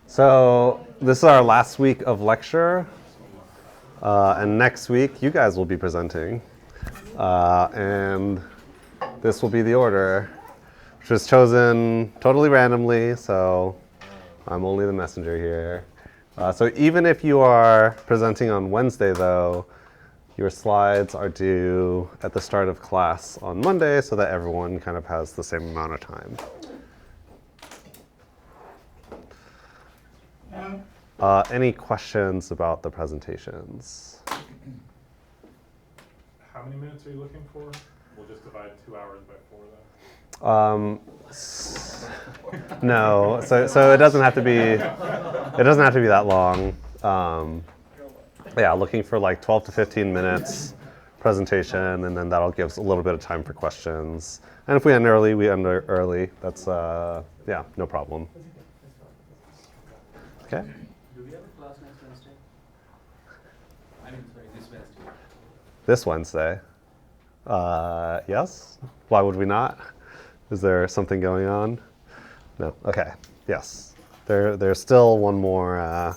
So this is our last week of lecture, and next week you guys will be presenting, and this will be the order, which was chosen totally randomly, so I'm only the messenger here. So even if you are presenting on Wednesday, though, your slides are due at the start of class on Monday so that everyone kind of has the same amount of time. Any questions about the presentations? How many minutes are you looking for? We'll just divide 2 hours by 4 then. No, so it doesn't have to be. It doesn't have to be that long. Yeah, looking for like 12 to 15 minutes presentation, and then that'll give us a little bit of time for questions. And if we end early, we end early. That's yeah, no problem. Okay. Do we have a class next Wednesday? Sorry, this Wednesday. This Wednesday. Yes. Why would we not? Is there something going on? No. Okay. Yes. There's still one more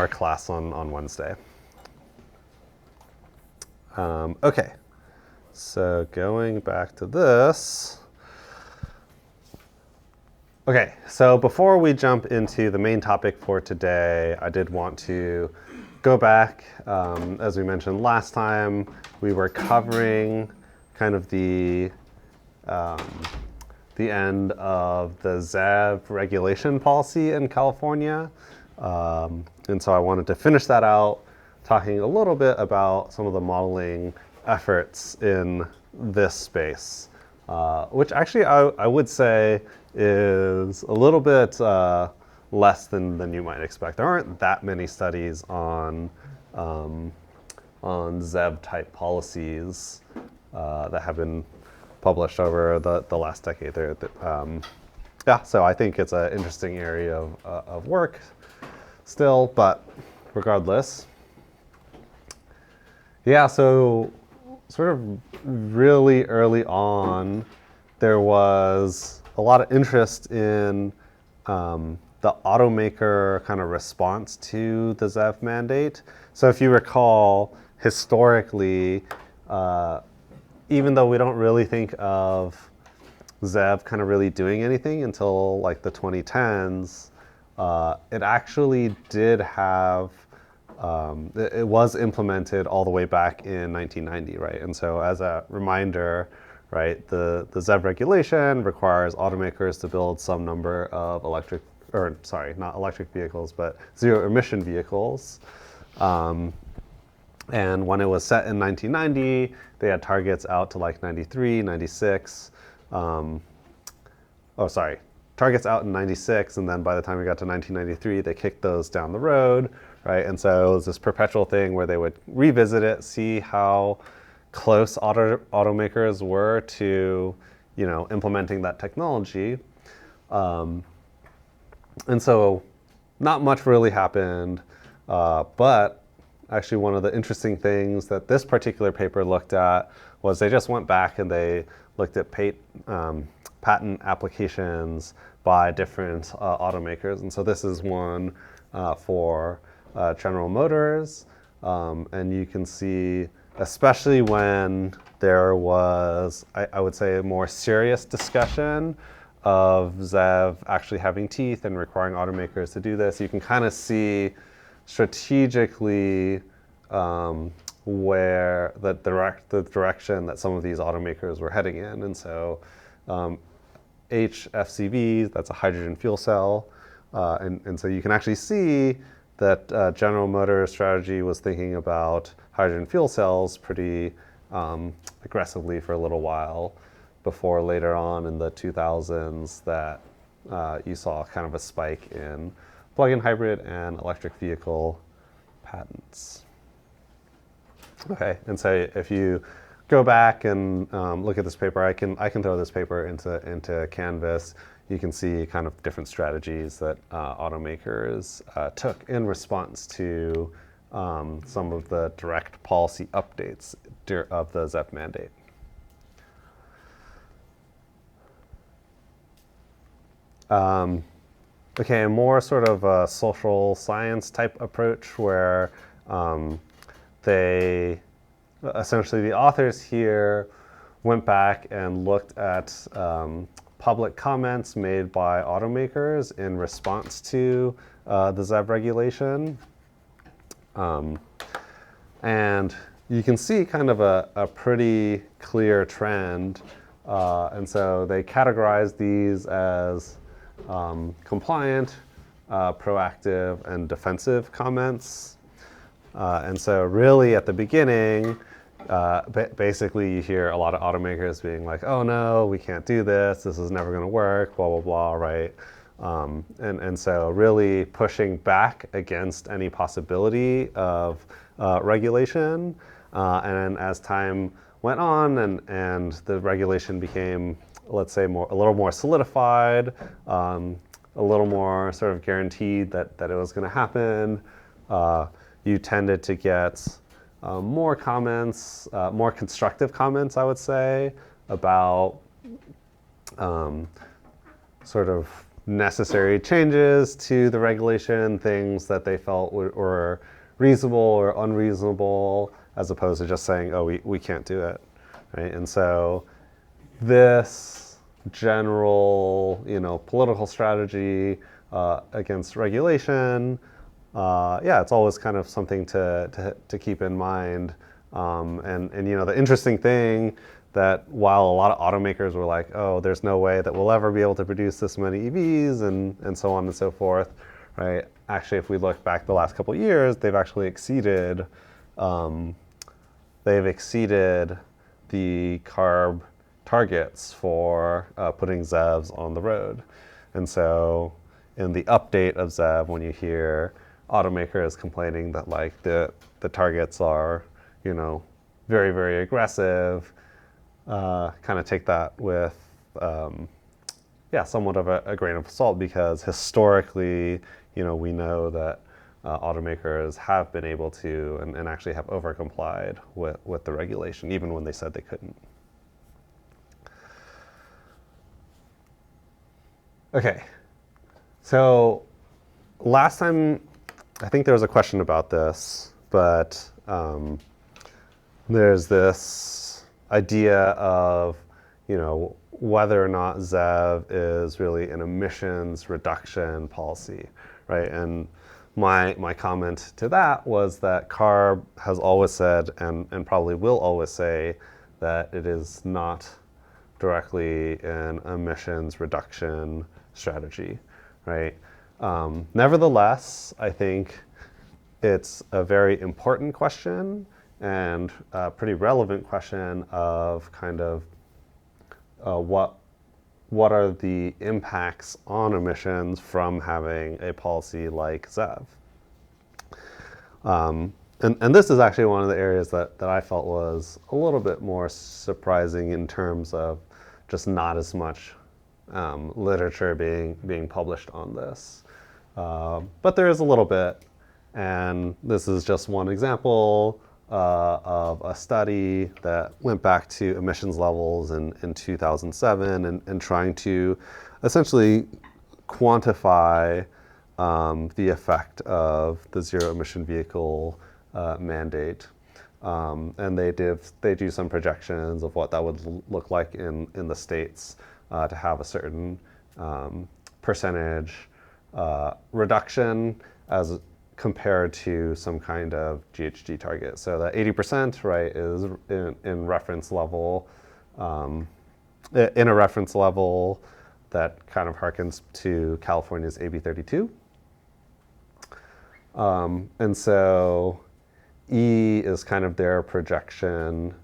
class on Wednesday. Okay. So going back to this. Okay, so before we jump into the main topic for today, I did want to go back. As we mentioned last time, we were covering kind of the end of the ZEV regulation policy in California. And so I wanted to finish that out, talking a little bit about some of the modeling efforts in this space, which actually I would say is a little bit less than you might expect. There aren't that many studies on ZEV type policies that have been published over the last decade. Yeah, so I think it's an interesting area of work still, but regardless. Yeah, so sort of really early on, there was a lot of interest in the automaker kind of response to the ZEV mandate. So if you recall, historically, even though we don't really think of ZEV kind of really doing anything until like the 2010s, it actually did have, it was implemented all the way back in 1990, right? And so as a reminder, right, the ZEV regulation requires automakers to build some number of not electric vehicles, but zero emission vehicles. And when it was set in 1990, they had targets out to like 93, 96. Targets out in 96, and then by the time we got to 1993, they kicked those down the road, right? And so it was this perpetual thing where they would revisit it, see how close automakers were to, implementing that technology. And so not much really happened, but actually one of the interesting things that this particular paper looked at was they just went back and they looked at patent applications by different automakers. And so this is one for General Motors, and you can see, especially when there was, I would say, a more serious discussion of ZEV actually having teeth and requiring automakers to do this, you can kind of see strategically where the direction that some of these automakers were heading in. And so HFCVs, that's a hydrogen fuel cell, and so you can actually see that General Motors' strategy was thinking about hydrogen fuel cells pretty aggressively for a little while before later on in the 2000s that you saw kind of a spike in plug-in hybrid and electric vehicle patents. Okay, and so if you go back and look at this paper, I can throw this paper into Canvas. You can see kind of different strategies that automakers took in response to some of the direct policy updates of the ZEV mandate. Okay, a more sort of a social science type approach where they essentially, the authors here went back and looked at public comments made by automakers in response to the ZEV regulation. And you can see kind of a pretty clear trend. And so they categorize these as compliant, proactive, and defensive comments. And so really at the beginning, basically you hear a lot of automakers being like, oh no, we can't do this, this is never gonna work, blah, blah, blah, right? And so really pushing back against any possibility of regulation. And as time went on and the regulation became, let's say, a little more solidified, a little more sort of guaranteed that it was going to happen, you tended to get more comments, more constructive comments, I would say, about sort of necessary changes to the regulation, things that they felt were reasonable or unreasonable, as opposed to just saying, oh, we can't do it, right? And so this general, political strategy against regulation, yeah, it's always kind of something to keep in mind. And the interesting thing that while a lot of automakers were like, oh, there's no way that we'll ever be able to produce this many EVs and so on and so forth, right? Actually, if we look back the last couple of years, they've actually exceeded the CARB targets for putting ZEVs on the road. And so in the update of ZEV, when you hear automakers complaining that like the targets are, very, very aggressive, kind of take that with, somewhat of a grain of salt, because historically, we know that automakers have been able to and actually have overcomplied with the regulation, even when they said they couldn't. Okay, so last time, I think there was a question about this, but there's this idea of, whether or not ZEV is really an emissions reduction policy, right? And my comment to that was that CARB has always said, and probably will always say, that it is not directly an emissions reduction strategy, right? Nevertheless, I think it's a very important question and a pretty relevant question of kind of what are the impacts on emissions from having a policy like ZEV. And this is actually one of the areas that I felt was a little bit more surprising in terms of just not as much literature being published on this. But there is a little bit, and this is just one example of a study that went back to emissions levels in 2007 and trying to essentially quantify the effect of the zero emission vehicle mandate. And they do some projections of what that would look like in the states to have a certain percentage reduction as compared to some kind of GHG target. So that 80%, right, is in reference level, in a reference level that kind of harkens to California's AB 32. And so E is kind of their projection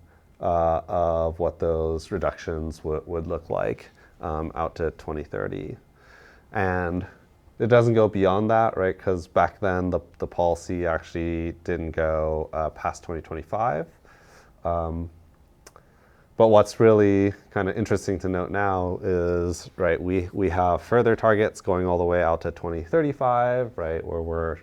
of what those reductions would look like out to 2030. And it doesn't go beyond that, right? Because back then the policy actually didn't go past 2025. But what's really kind of interesting to note now is, right, we have further targets going all the way out to 2035, right, where we're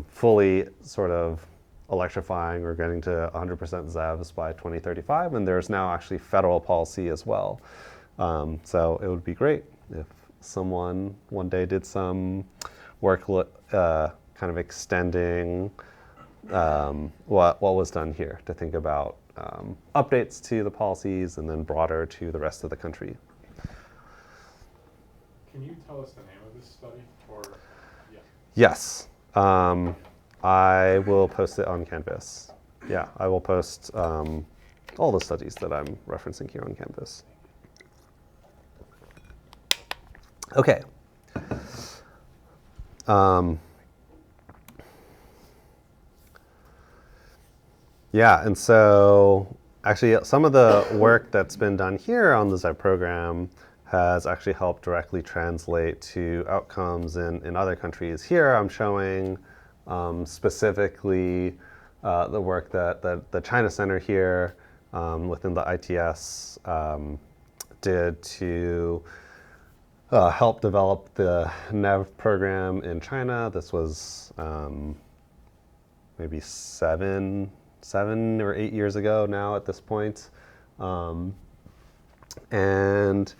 fully sort of electrifying or getting to 100% ZEVs by 2035, and there's now actually federal policy as well. So it would be great if someone one day did some work kind of extending what was done here to think about updates to the policies and then broader to the rest of the country. Can you tell us the name of this study? Or, yeah. Yes. I will post it on Canvas. Yeah, I will post all the studies that I'm referencing here on Canvas. Okay. Yeah, and so actually some of the work that's been done here on the ZEB program has actually helped directly translate to outcomes in other countries. Here I'm showing specifically the work that the China Center here within the ITS did to help develop the NEV program in China. This was maybe seven or 8 years ago now at this point. And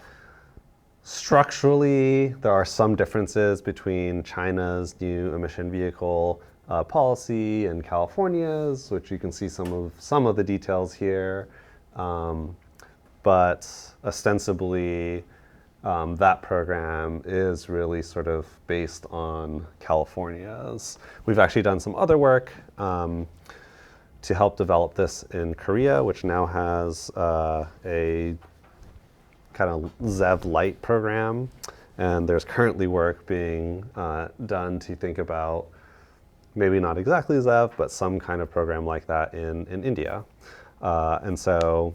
structurally, there are some differences between China's new emission vehicle policy and California's, which you can see some of the details here. But ostensibly, that program is really sort of based on California's. We've actually done some other work to help develop this in Korea, which now has a kind of ZEV Lite program. And there's currently work being done to think about maybe not exactly ZEV, but some kind of program like that in India. And so,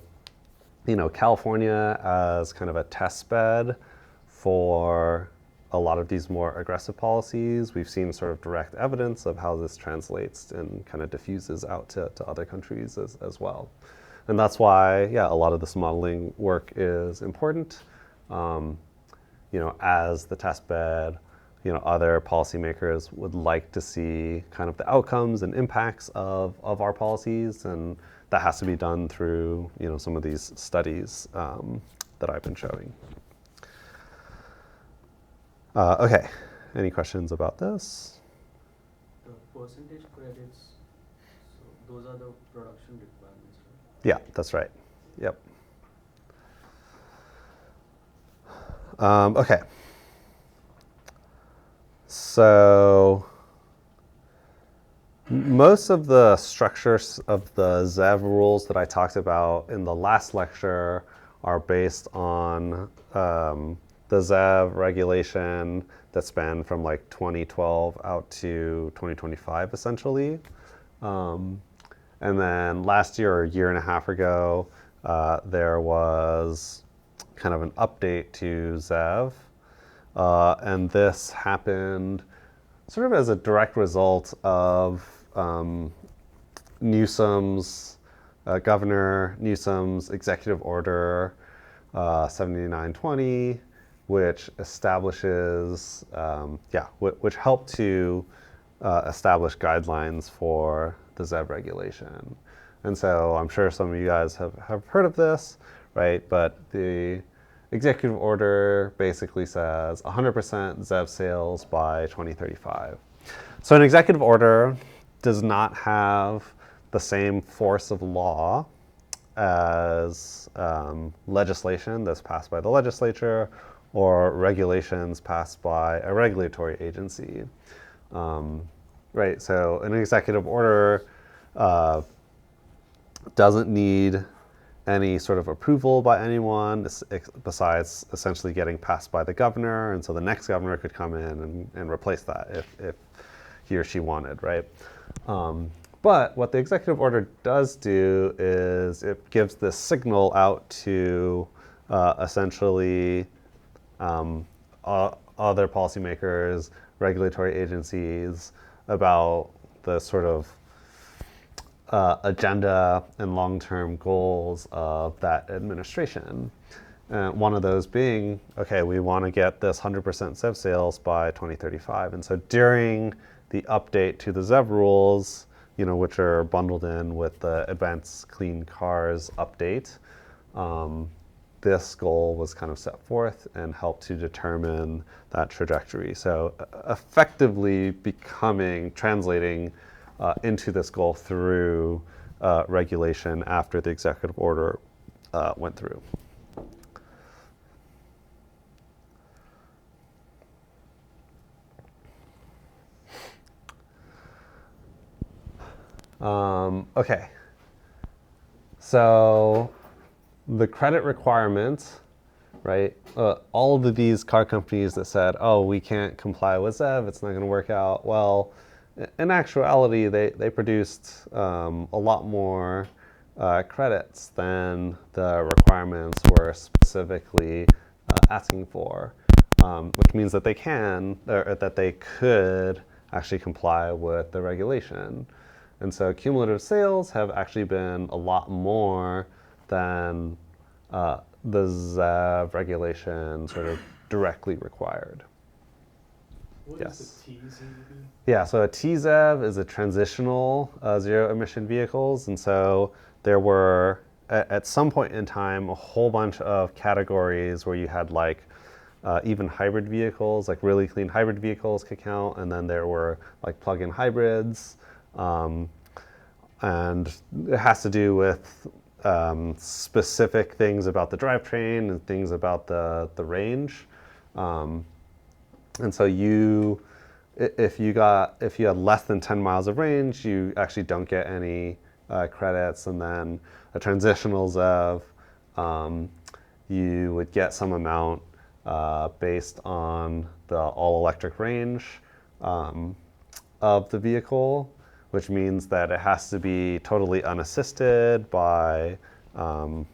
you know, California as kind of a test bed for a lot of these more aggressive policies. We've seen sort of direct evidence of how this translates and kind of diffuses out to other countries as well. And that's why, yeah, a lot of this modeling work is important. You know, as the test bed, you know, other policymakers would like to see kind of the outcomes and impacts of our policies, and that has to be done through, you know, some of these studies that I've been showing. Okay, any questions about this? The percentage credits, so those are the production requirements, right? Yeah, that's right. Yep. Okay. So most of the structures of the ZEV rules that I talked about in the last lecture are based on the ZEV regulation that spanned from like 2012 out to 2025, essentially. And then last year or a year and a half ago, there was kind of an update to ZEV. And this happened sort of as a direct result of Newsom's, Governor Newsom's executive order 7920, which establishes, which helped to establish guidelines for the ZEV regulation. And so I'm sure some of you guys have heard of this, right? But the executive order basically says 100% ZEV sales by 2035. So an executive order does not have the same force of law as legislation that's passed by the legislature or regulations passed by a regulatory agency. Right, so an executive order doesn't need any sort of approval by anyone besides essentially getting passed by the governor, and so the next governor could come in and replace that if he or she wanted, right? But what the executive order does do is it gives this signal out to essentially other policymakers, regulatory agencies about the sort of agenda and long-term goals of that administration. One of those being, okay, we want to get this 100% ZEV sales by 2035. And so during the update to the ZEV rules, you know, which are bundled in with the Advanced Clean Cars update, this goal was kind of set forth and helped to determine that trajectory. So effectively translating into this goal through regulation after the executive order went through. Okay, so the credit requirements, right? All of these car companies that said, oh, we can't comply with ZEV, it's not going to work out. Well, in actuality, they produced a lot more credits than the requirements were specifically asking for, which means that they could actually comply with the regulation. And so cumulative sales have actually been a lot more than the ZEV regulation sort of directly required. What Yes. is the TZV? Yeah, so a TZEV is a transitional zero emission vehicles. And so there were, at some point in time, a whole bunch of categories where you had like even hybrid vehicles, like really clean hybrid vehicles could count. And then there were like plug-in hybrids. And it has to do with specific things about the drivetrain and things about the range. And so if you had less than 10 miles of range, you actually don't get any credits. And then a transitional ZEV, you would get some amount based on the all-electric range of the vehicle, which means that it has to be totally unassisted by an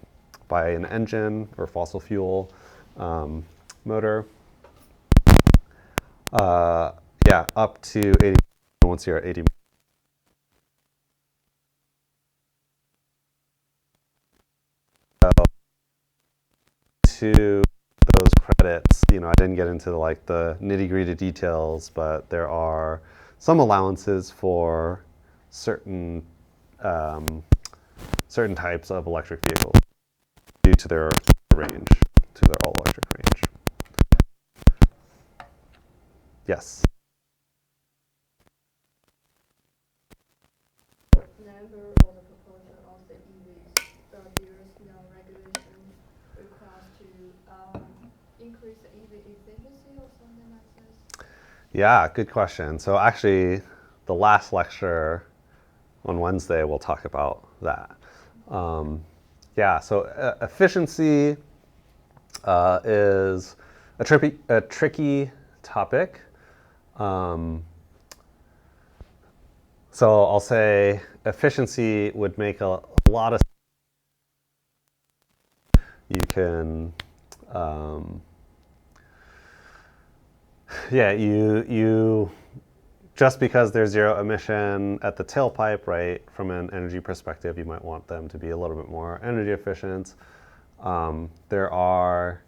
engine or fossil fuel motor. Yeah, up to 80 once you're at 80. So to those credits, I didn't get into like the nitty-gritty details, but there are some allowances for certain types of electric vehicles due to their range, to their all-electric range. Yes. Never on the proposal of the EVs, there is no regulation requires to increase the EV efficiency or something like this? Yeah, good question. So actually, the last lecture on Wednesday, we'll talk about that. Yeah, so efficiency is a tricky topic. So I'll say efficiency would make a lot of sense. You can, yeah, you just because they're zero emission at the tailpipe, right, from an energy perspective, you might want them to be a little bit more energy efficient. There are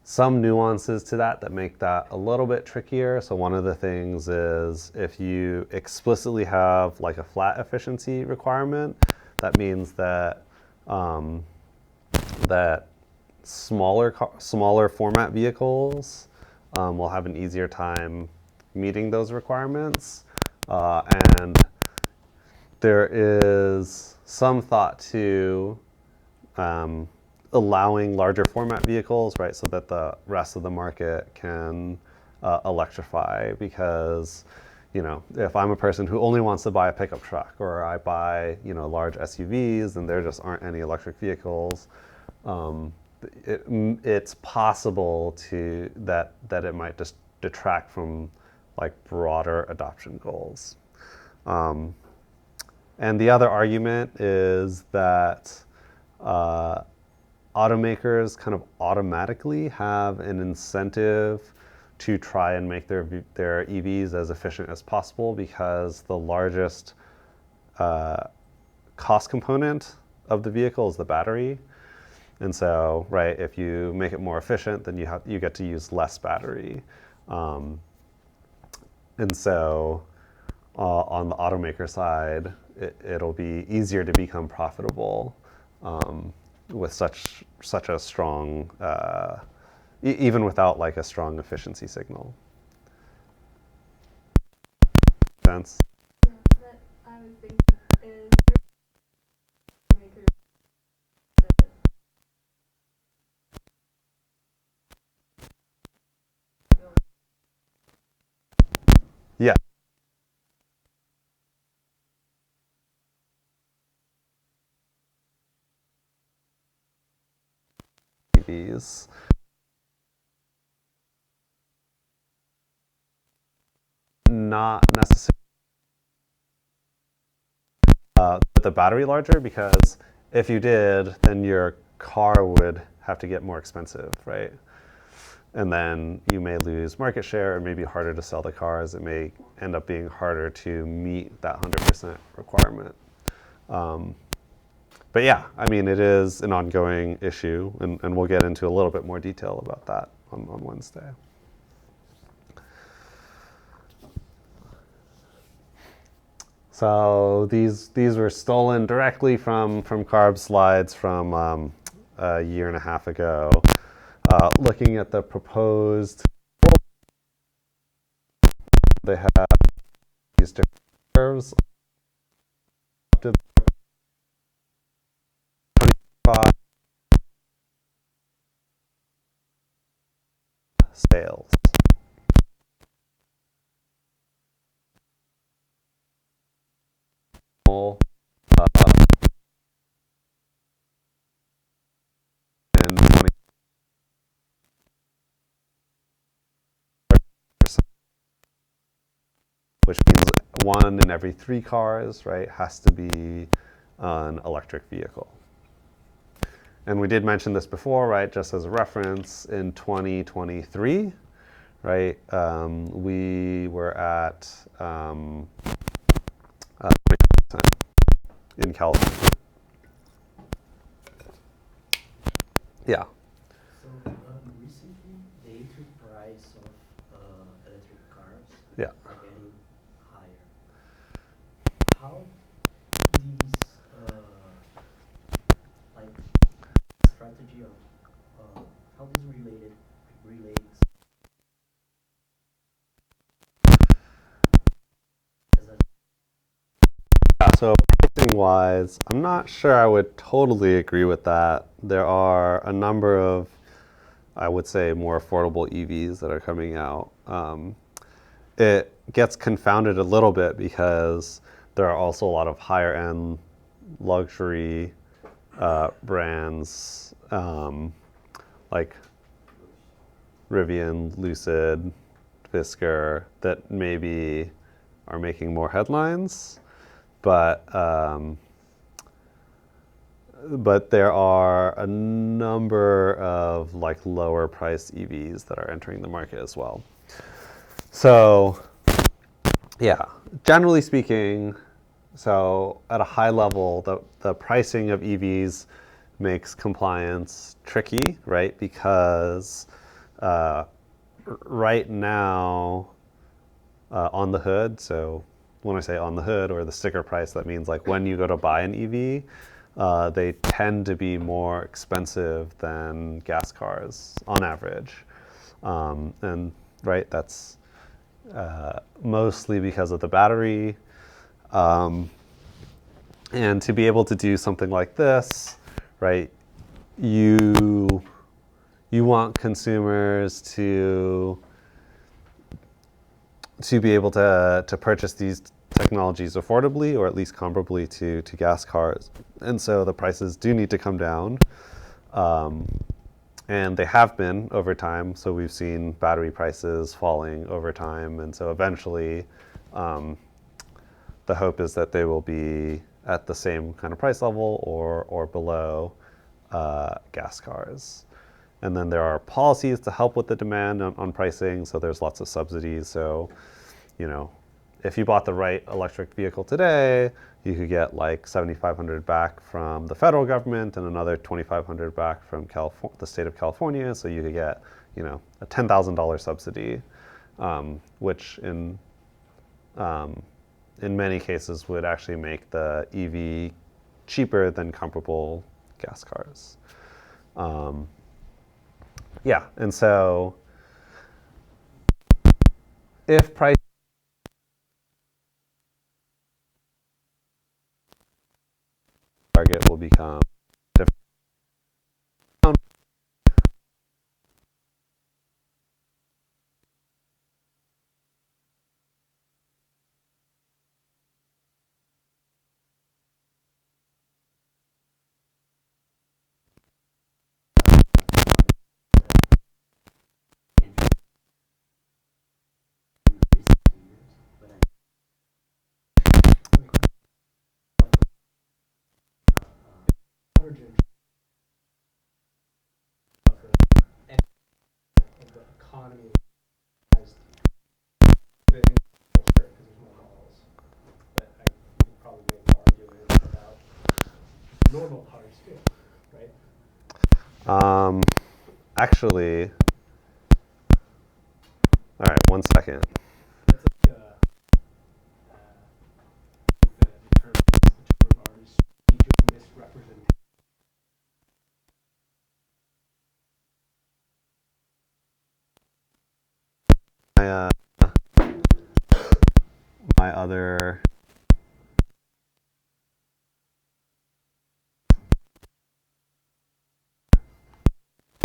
some nuances to that make that a little bit trickier. So one of the things is if you explicitly have like a flat efficiency requirement, that means that that smaller format vehicles will have an easier time meeting those requirements. And there is some thought to allowing larger format vehicles, right, so that the rest of the market can electrify. Because, if I'm a person who only wants to buy a pickup truck, or I buy, large SUVs, and there just aren't any electric vehicles, it's possible that it might just detract from like broader adoption goals. And the other argument is that automakers kind of automatically have an incentive to try and make their EVs as efficient as possible, because the largest cost component of the vehicle is the battery. And so, right, if you make it more efficient, then you get to use less battery. And so on the automaker side, it'll be easier to become profitable with such a strong, even without like a strong efficiency signal. Sense? Yeah, but I was thinking, is there maker that build Yeah. EVs. Not necessarily the battery larger, because if you did, then your car would have to get more expensive, right? And then you may lose market share. It may be harder to sell the cars. It may end up being harder to meet that 100% requirement. But yeah, I mean, it is an ongoing issue, and we'll get into a little bit more detail about that on Wednesday. So these were stolen directly from Carb's slides from a year and a half ago. Looking at the proposed, they have these different curves. 25 sales. And 20%, which means 1 in every 3 cars, right, has to be an electric vehicle. And we did mention this before, right, just as a reference, in 2023, right, we were at 20% in California. Yeah. So recently, the entry price of electric cars Yeah. are getting higher. How these like strategy of how this relates as a So pricing wise, I'm not sure I would totally agree with that. There are a number of, I would say, more affordable EVs that are coming out. It gets confounded a little bit because there are also a lot of higher end luxury brands like Rivian, Lucid, Fisker that maybe are making more headlines, but there are a number of like lower priced EVs that are entering the market as well. So yeah, generally speaking, so at a high level, the pricing of EVs makes compliance tricky, right? Because right now, on the hood, so when I say on the hood or the sticker price, that means like when you go to buy an EV, they tend to be more expensive than gas cars on average. And right, that's mostly because of the battery. And to be able to do something like this, right, you want consumers to be able to purchase these technologies affordably, or at least comparably to gas cars. And so the prices do need to come down. And they have been over time. So we've seen battery prices falling over time. And so eventually, the hope is that they will be at the same kind of price level or below gas cars. And then there are policies to help with the demand on pricing. So there's lots of subsidies. So, you know, if you bought the right electric vehicle today, you could get like $7,500 back from the federal government and another $2,500 back from the state of California. So you could get, you know, a $10,000 subsidy, which in many cases would actually make the EV cheaper than comparable gas cars. Yeah, and so if price target will become different. Hydrogen of the economy as the individual because there's more models. But I could probably make the argument about normal cars too, right? Actually, all right, 1 second. That's like the term of art is strategic misrepresentation. My other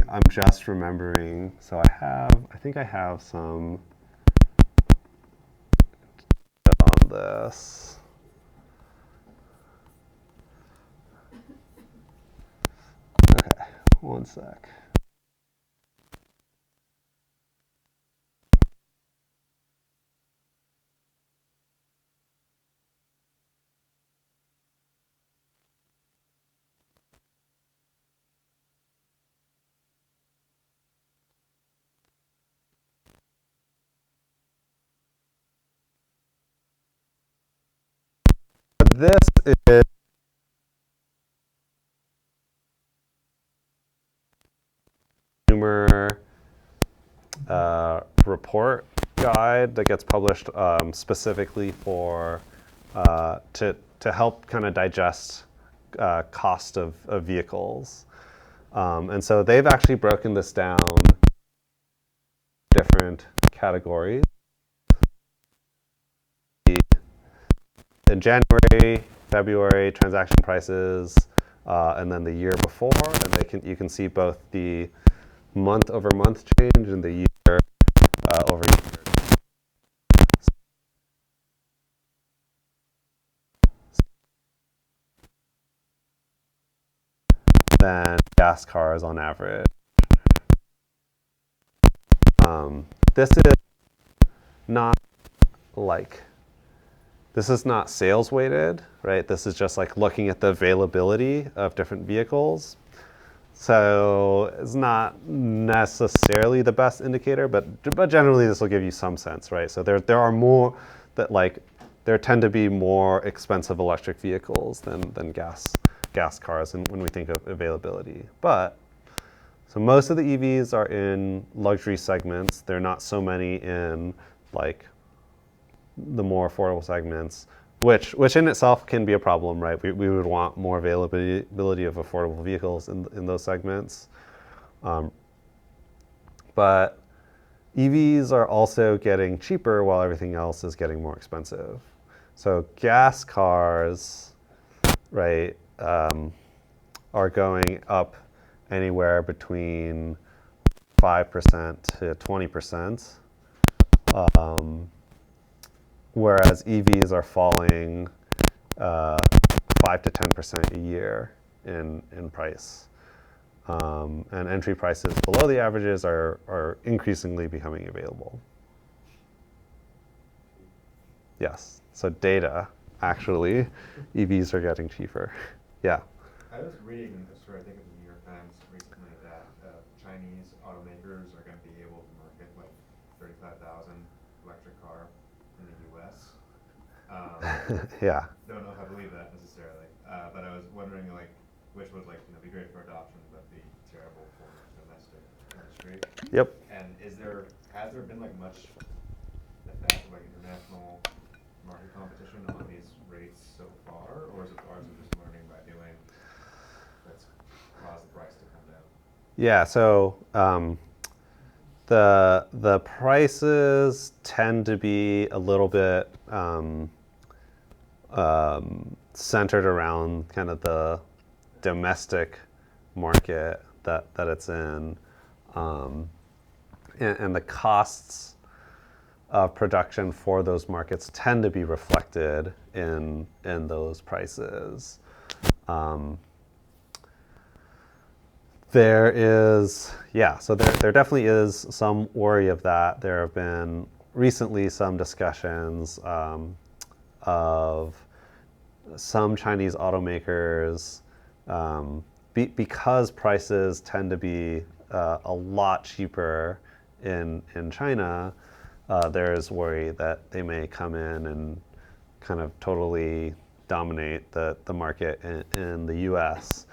I'm just remembering, so I think I have some on this. Okay, 1 sec. This is consumer report guide that gets published specifically for to help kind of digest cost of vehicles. And so they've actually broken this down different categories. In January, February, transaction prices, and then the year before, and you can see both the month over month change and the year over year. Than gas cars on average. This is not this is not sales weighted, right? This is just like looking at the availability of different vehicles. So it's not necessarily the best indicator, but generally this will give you some sense, right? So there are more that there tend to be more expensive electric vehicles than gas cars when we think of availability. But so most of the EVs are in luxury segments. There are not so many in the more affordable segments, which in itself can be a problem, right? We would want more availability of affordable vehicles in those segments. But EVs are also getting cheaper while everything else is getting more expensive. So gas cars, right, are going up anywhere between 5% to 20%. Whereas EVs are falling 5 to 10% a year in price. And entry prices below the averages are increasingly becoming available. Yes, so data, actually, EVs are getting cheaper. Yeah. I was reading a story, I think, in the New York Times recently that Chinese automakers are going to be able to market like 35,000 electric car in the U.S. Yeah. Don't know if I believe that necessarily, but I was wondering which would be great for adoption, but be terrible for domestic industry. Yep. And has there been much effect of international market competition on these rates so far, or is it largely just learning by doing? That's Yeah, so the prices tend to be a little bit centered around kind of the domestic market that it's in, and the costs of production for those markets tend to be reflected in those prices. There is, yeah, so there definitely is some worry of that. There have been recently some discussions of some Chinese automakers, because prices tend to be a lot cheaper in China, there is worry that they may come in and kind of totally dominate the market in the US.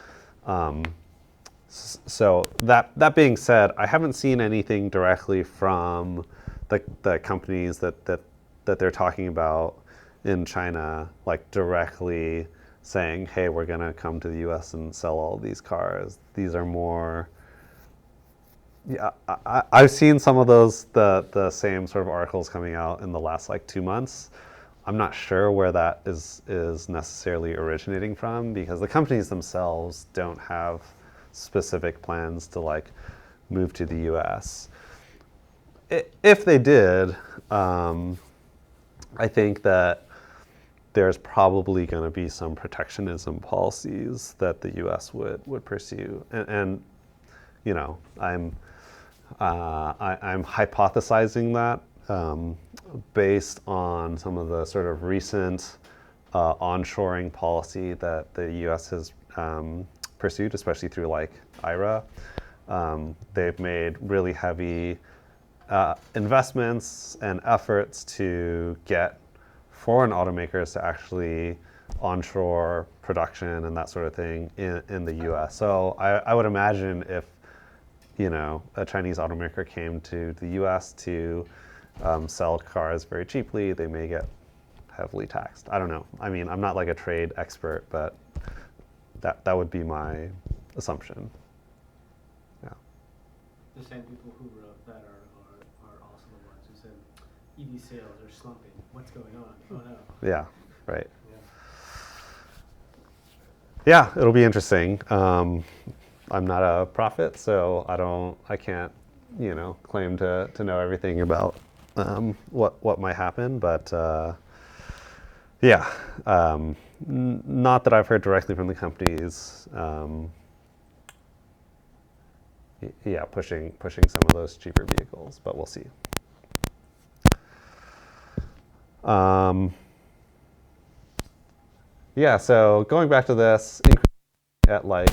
So that being said, I haven't seen anything directly from the companies that they're talking about in China, like directly saying, "Hey, we're gonna come to the U.S. and sell all these cars." These are more. Yeah, I've seen some of those the same sort of articles coming out in the last like 2 months. I'm not sure where that is necessarily originating from because the companies themselves don't have specific plans to like move to the U.S. If they did, I think that there's probably going to be some protectionism policies that the U.S. would pursue, and you know, I'm hypothesizing that based on some of the sort of recent onshoring policy that the U.S. has pursued, especially through like IRA. They've made really heavy investments and efforts to get foreign automakers to actually onshore production and that sort of thing in the U.S. So I would imagine if, you know, a Chinese automaker came to the U.S. to sell cars very cheaply, they may get heavily taxed. I don't know. I mean, I'm not like a trade expert, but that would be my assumption. Yeah. The same people who wrote that article are also the ones who said EV sales are slumping. What's going on? Oh no. Yeah, right. Yeah, it'll be interesting. I'm not a prophet, so I can't, you know, claim to know everything about what might happen, but yeah, not that I've heard directly from the companies. Yeah, pushing some of those cheaper vehicles, but we'll see. Yeah, so going back to this, at like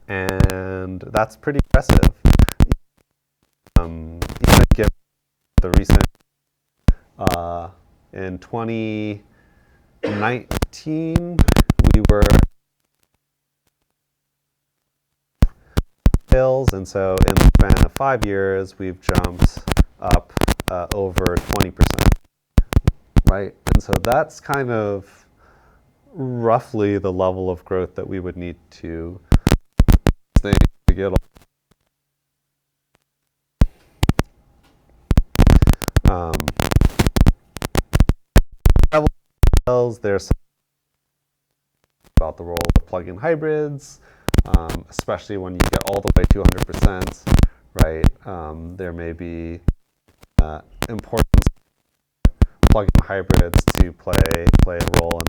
and that's pretty impressive. Even given the recent in 2019, we were sales, and so in the span of 5 years, we've jumped up over 20%, right? And so that's kind of roughly the level of growth that we would need to get. There's about the role of plug-in hybrids, especially when you get all the way to 100%, right? There may be important plug-in hybrids to play a role in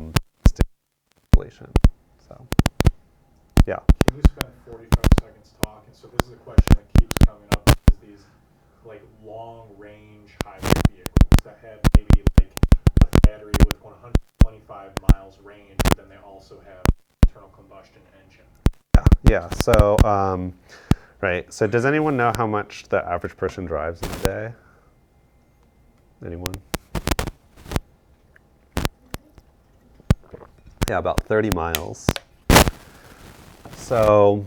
the installation. So, yeah. Can you spend 45 seconds talking? So this is a question that keeps coming up, is these like long-range hybrid vehicles that have maybe like a battery with 125 miles range, but then they also have internal combustion engine. Yeah. So, right. So, does anyone know how much the average person drives in a day? Anyone? Yeah, about 30 miles. So,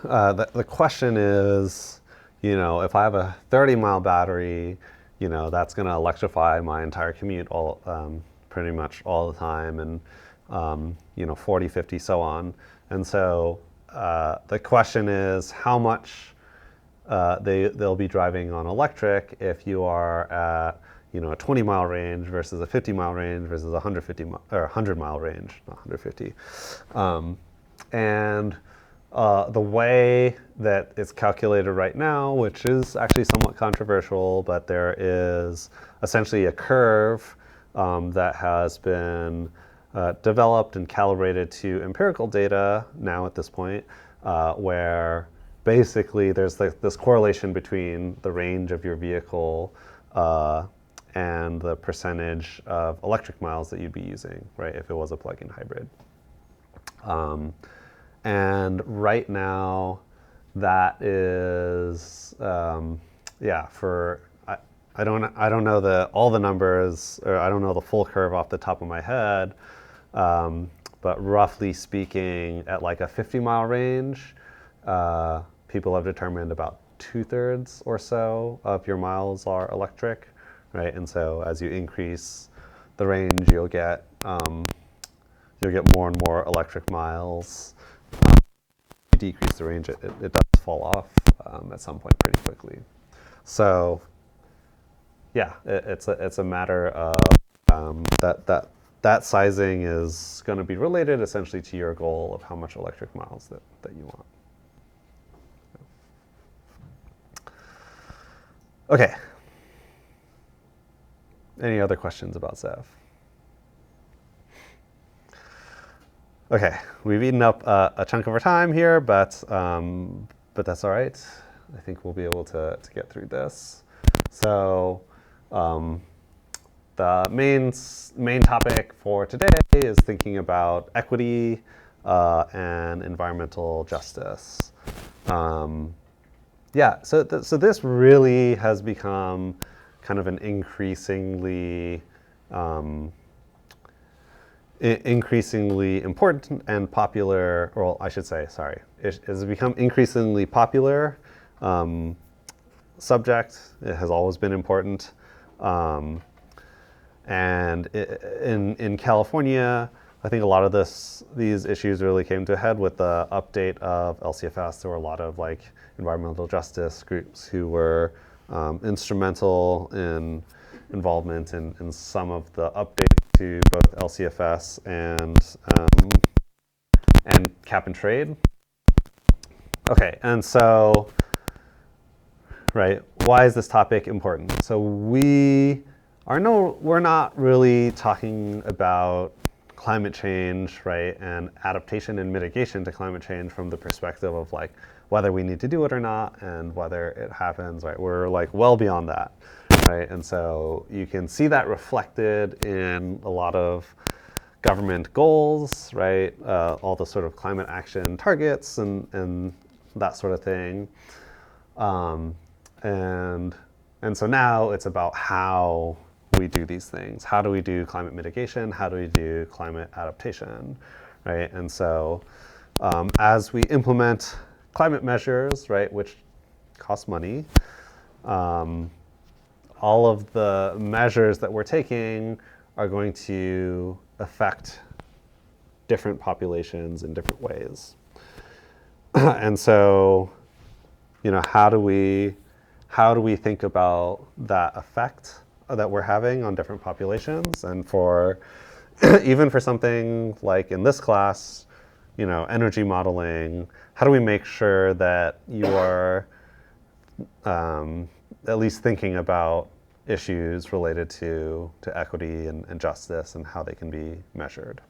the question is, you know, if I have a 30-mile battery that's going to electrify my entire commute pretty much all the time, and 40, 50, so on. And so the question is how much they'll be driving on electric if you are at a 20-mile range versus a 50-mile range versus a 100-mile range, not 150. And the way that it's calculated right now, which is actually somewhat controversial, but there is essentially a curve that has been developed and calibrated to empirical data now at this point, where basically there's this correlation between the range of your vehicle and the percentage of electric miles that you'd be using, right, if it was a plug-in hybrid. And right now, that is, I don't know all the numbers, or I don't know the full curve off the top of my head, but roughly speaking, at like a 50-mile range, people have determined about 2/3 or so of your miles are electric, right? And so as you increase the range, you'll get more and more electric miles. You decrease the range, it does fall off at some point pretty quickly. So yeah, it's a matter of that sizing is going to be related essentially to your goal of how much electric miles that you want. Okay. Any other questions about ZEV? Okay, we've eaten up a chunk of our time here, but that's all right. I think we'll be able to get through this. So the main topic for today is thinking about equity and environmental justice. So this really has become kind of an increasingly important and popular, or I should say, sorry, it has become increasingly popular subject. It has always been important. And in California, I think a lot of these issues really came to a head with the update of LCFS. There were a lot of environmental justice groups who were instrumental in involvement in some of the updates to both LCFS and cap and trade. Okay, and so, right, why is this topic important? So we're not really talking about climate change, right, and adaptation and mitigation to climate change from the perspective of whether we need to do it or not and whether it happens, right? We're well beyond that, right? And so you can see that reflected in a lot of government goals, right? All the sort of climate action targets and that sort of thing. And so now it's about how we do these things. How do we do climate mitigation? How do we do climate adaptation, right? And so as we implement climate measures, right, which cost money, all of the measures that we're taking are going to affect different populations in different ways. And so, how do we think about that effect that we're having on different populations? And for even for something like in this class, energy modeling, how do we make sure that you are at least thinking about issues related to equity and justice and how they can be measured?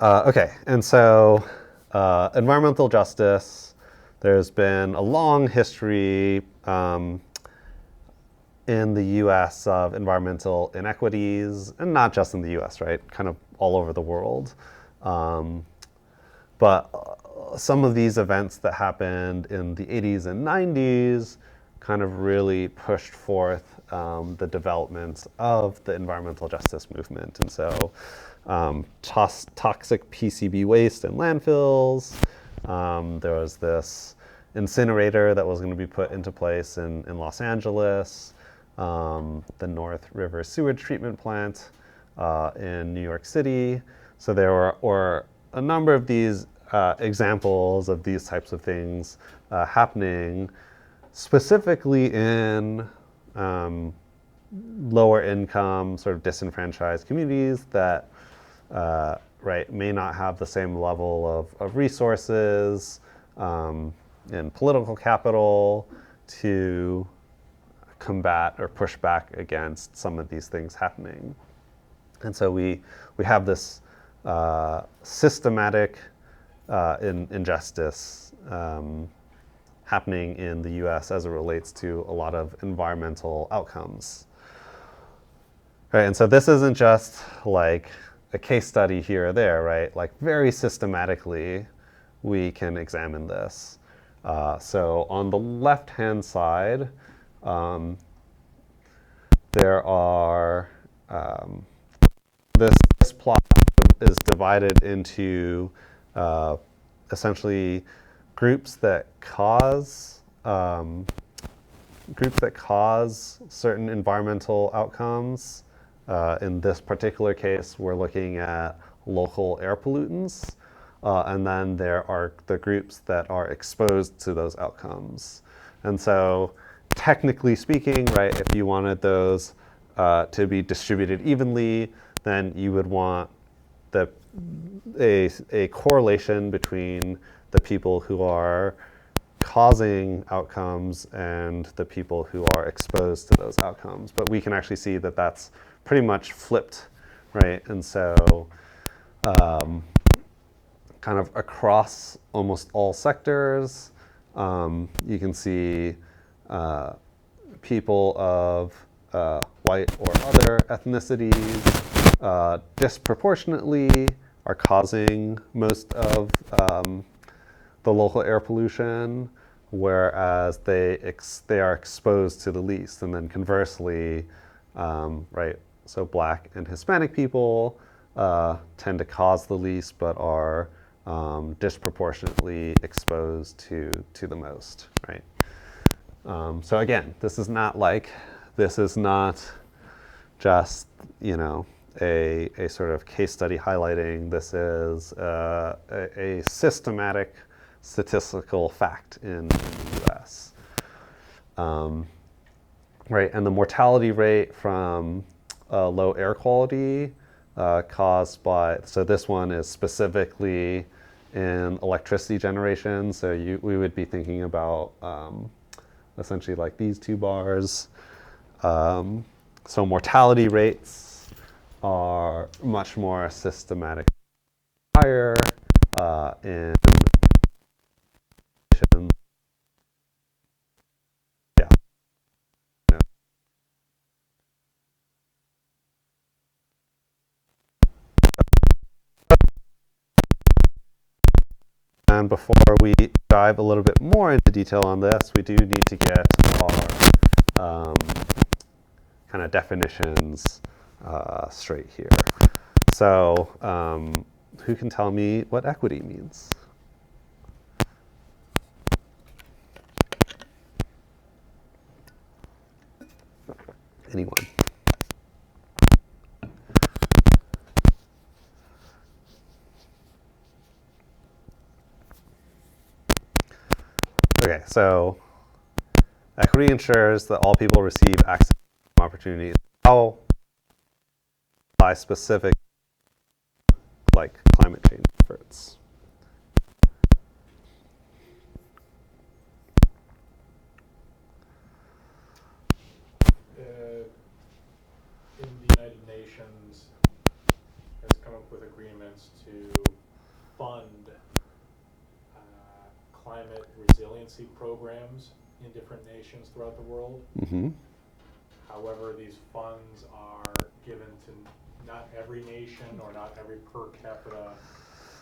Okay, and so environmental justice, there's been a long history in the US of environmental inequities, and not just in the US, right? Kind of all over the world. But some of these events that happened in the 80s and 90s kind of really pushed forth the development of the environmental justice movement. And so toxic PCB waste in landfills. There was this incinerator that was going to be put into place in Los Angeles, the North River sewage treatment plant in New York City. So there were a number of these examples of these types of things happening, specifically in lower income, sort of disenfranchised communities that may not have the same level of resources and political capital to combat or push back against some of these things happening. And so we have this systematic injustice happening in the US as it relates to a lot of environmental outcomes. Right, and so this isn't just like a case study here or there, right? Like very systematically, we can examine this. So on the left-hand side, there are, this plot is divided into essentially groups that cause certain environmental outcomes. In this particular case, we're looking at local air pollutants, and then there are the groups that are exposed to those outcomes. And so, technically speaking, right, if you wanted those to be distributed evenly, then you would want a correlation between the people who are causing outcomes and the people who are exposed to those outcomes. But we can actually see that that's pretty much flipped, right? And so kind of across almost all sectors, you can see people of white or other ethnicities disproportionately are causing most of the local air pollution, whereas they are exposed to the least. And then conversely, right, so Black and Hispanic people tend to cause the least, but are disproportionately exposed to the most, right? So again, this is not just, you know, a sort of case study highlighting. This is a systematic statistical fact in the US. Right, and the mortality rate from low air quality caused by, so this one is specifically in electricity generation. So we would be thinking about essentially like these two bars. So mortality rates are much more systematic, higher in yeah. And before we dive a little bit more into detail on this, we do need to get our kind of definitions straight here. So who can tell me what equity means? Anyone? Okay, so equity ensures that all people receive access to opportunities. How apply specific, like climate change efforts? In the United Nations has come up with agreements to fund climate resiliency programs in different nations throughout the world. Mm-hmm. However, these funds are given to not every nation, or not every per capita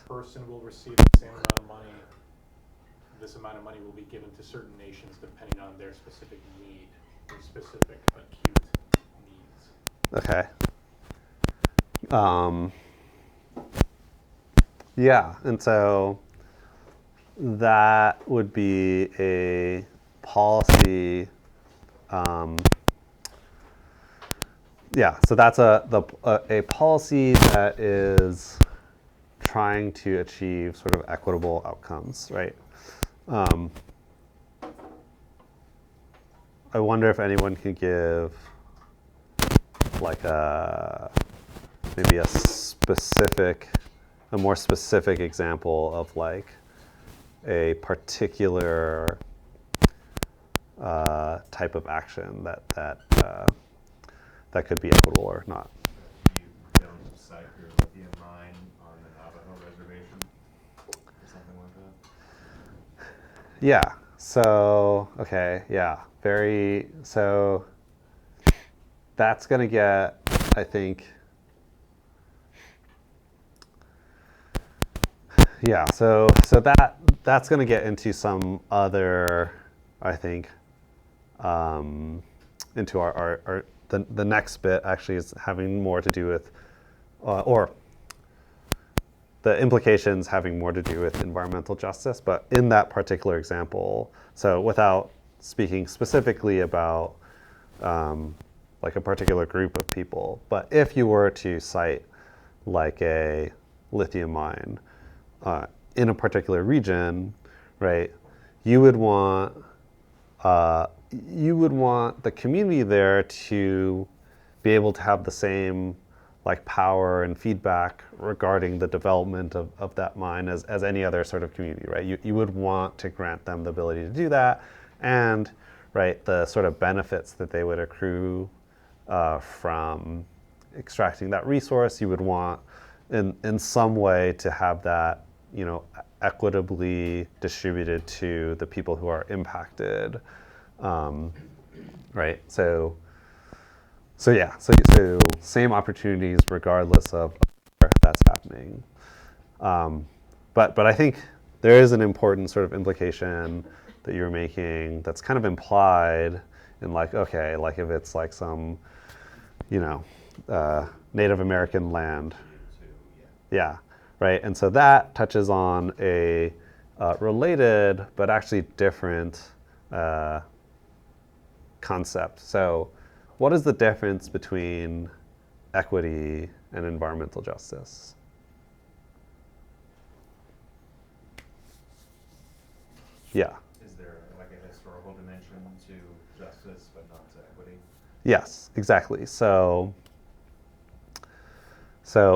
person will receive the same amount of money. This amount of money will be given to certain nations depending on their specific need, or specific acute needs. Okay. Yeah, and so that would be a policy. Yeah, so that's a policy that is trying to achieve sort of equitable outcomes, right? I wonder if anyone could give like maybe a more specific example of like a particular type of action that could be equitable or not. You don't cite your lithium mine on the Navajo reservation or something like that? Yeah. So okay. Yeah. So that's gonna get, I think. Yeah. So that's gonna get into some other, I think, into our the next bit actually is having more to do with, or the implications having more to do with environmental justice. But in that particular example, so without speaking specifically about like a particular group of people, but if you were to cite like a lithium mine in a particular region, right, you would want the community there to be able to have the same like power and feedback regarding the development of that mine as any other sort of community, right? You would want to grant them the ability to do that, and right, the sort of benefits that they would accrue from extracting that resource, you would want in some way to have that, you know, equitably distributed to the people who are impacted, right? So yeah, so same opportunities regardless of where that's happening. But I think there is an important sort of implication that you're making that's kind of implied in like, okay, like if it's like some, you know, Native American land. Yeah, right. And so that touches on a related but actually different concept. So what is the difference between equity and environmental justice? Yeah. Is there like a historical dimension to justice but not to equity? Yes, exactly. So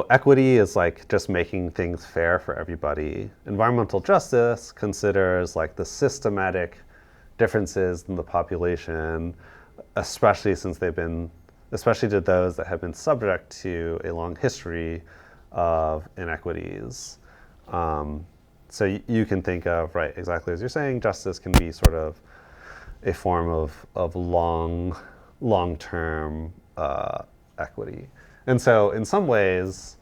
equity is like just making things fair for everybody. Environmental justice considers like the systematic differences in the population, especially to those that have been subject to a long history of inequities. So you can think of, right, exactly as you're saying, justice can be sort of a form of long-term equity. And so in some ways,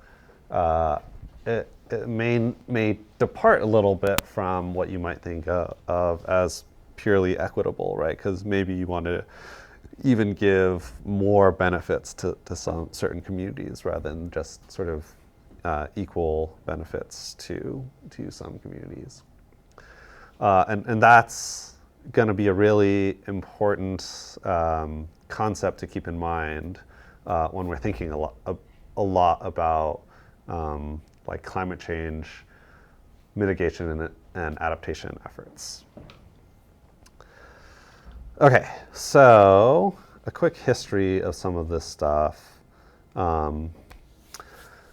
it may depart a little bit from what you might think of as purely equitable, right? Because maybe you want to even give more benefits to some certain communities rather than just sort of equal benefits to some communities. And that's going to be a really important concept to keep in mind when we're thinking a lot about like climate change mitigation and adaptation efforts. Okay, so a quick history of some of this stuff.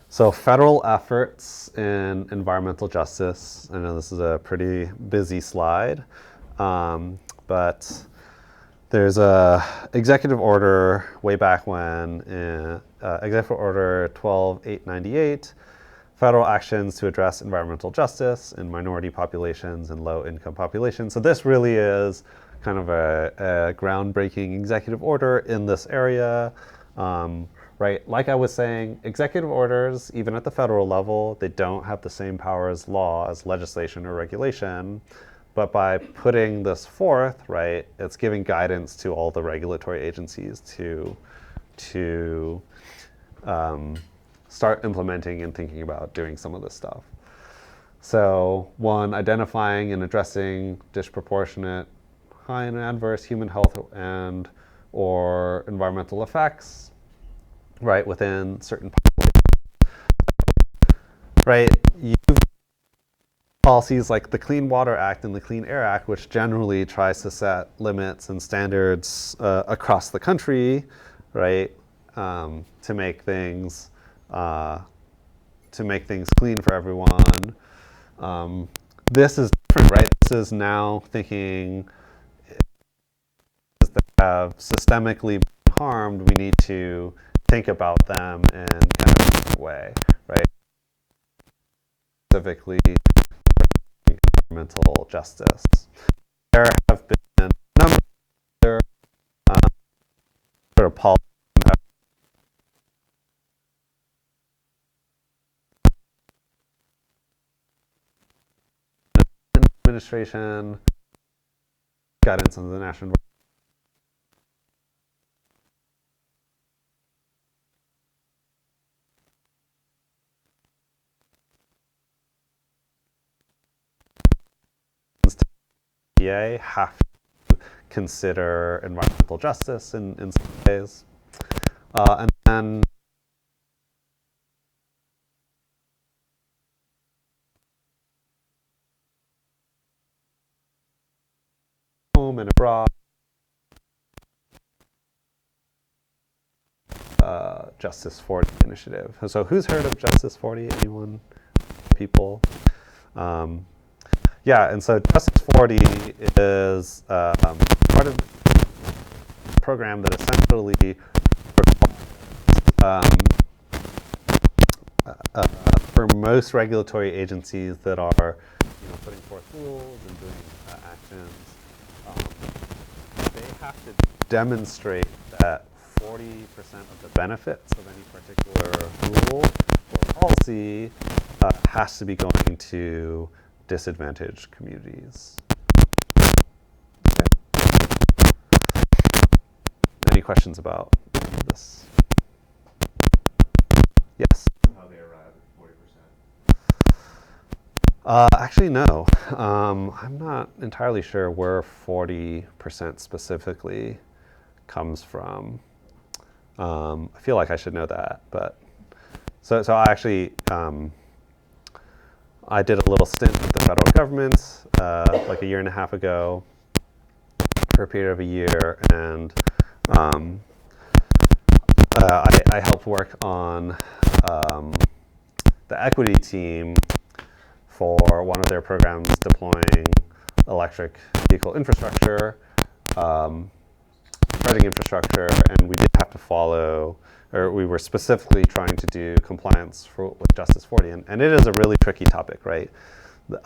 So federal efforts in environmental justice. I know this is a pretty busy slide, but there's a executive order way back when, Executive Order 12898, federal actions to address environmental justice in minority populations and low-income populations. So this really is kind of a groundbreaking executive order in this area, right? Like I was saying, executive orders, even at the federal level, they don't have the same power as law, as legislation or regulation. But by putting this forth, right, it's giving guidance to all the regulatory agencies to start implementing and thinking about doing some of this stuff. So one, identifying and addressing disproportionate high and adverse human health and or environmental effects, right, within certain populations, right? You've policies like the Clean Water Act and the Clean Air Act, which generally tries to set limits and standards across the country, right, to make things clean for everyone. This is different, right? This is now thinking that have systemically been harmed, we need to think about them in kind of a different way, right? Specifically, environmental justice. There have been a number of other sort of policies administration, guidance on the national TTP have to consider environmental justice in some ways. And then home and abroad, Justice 40 initiative. So who's heard of Justice 40? Anyone? People? Yeah, and so Justice 40 is part of a program that essentially for most regulatory agencies that are putting forth rules and doing actions, they have to demonstrate that 40% of the benefits of any particular rule or policy has to be going to disadvantaged communities. Okay. Any questions about this? Yes? How they arrive at 40%? Actually, no. I'm not entirely sure where 40% specifically comes from. I feel like I should know that, but so I actually I did a little stint with the federal government like a year and a half ago for a period of a year, and I helped work on the equity team for one of their programs deploying electric vehicle infrastructure, charging infrastructure, and we did have to follow, or we were specifically trying to do compliance with Justice 40, and it is a really tricky topic, right?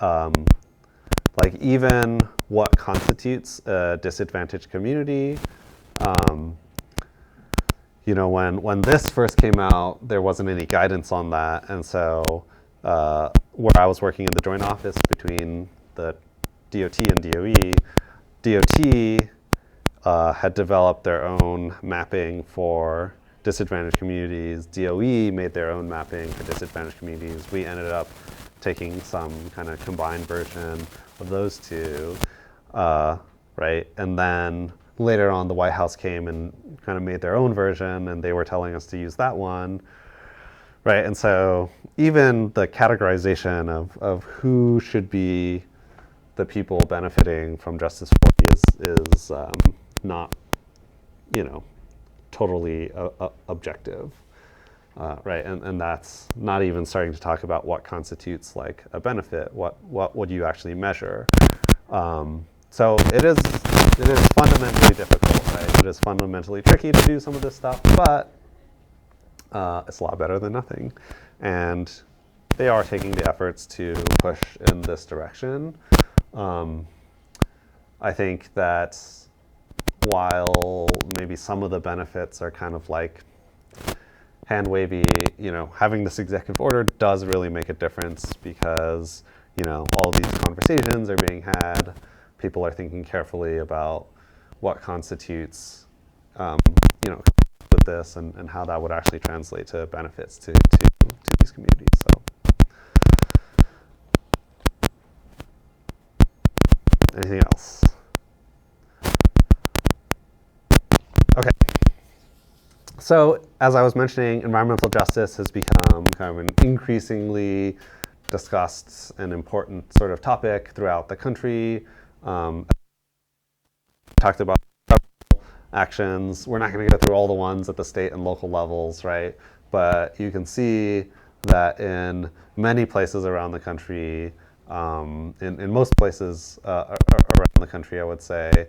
Like even what constitutes a disadvantaged community, when this first came out, there wasn't any guidance on that, and so where I was working in the joint office between the DOT and DOE, DOT had developed their own mapping for disadvantaged communities. DOE made their own mapping for disadvantaged communities. We ended up taking some kind of combined version of those two, right? And then later on, the White House came and kind of made their own version, and they were telling us to use that one, right? And so even the categorization of who should be the people benefiting from Justice 40 is not, totally objective, right? And that's not even starting to talk about what constitutes like a benefit. What would you actually measure? So it is fundamentally difficult, right? It is fundamentally tricky to do some of this stuff, but it's a lot better than nothing. And they are taking the efforts to push in this direction. I think that while maybe some of the benefits are kind of like hand wavy, having this executive order does really make a difference because, all these conversations are being had. People are thinking carefully about what constitutes, with this and how that would actually translate to benefits to these communities. So, Anything else? Okay. So, as I was mentioning, environmental justice has become kind of an increasingly discussed and important sort of topic throughout the country. Talked about actions. We're not going to go through all the ones at the state and local levels, right? But you can see that in many places around the country, in most places around the country, I would say,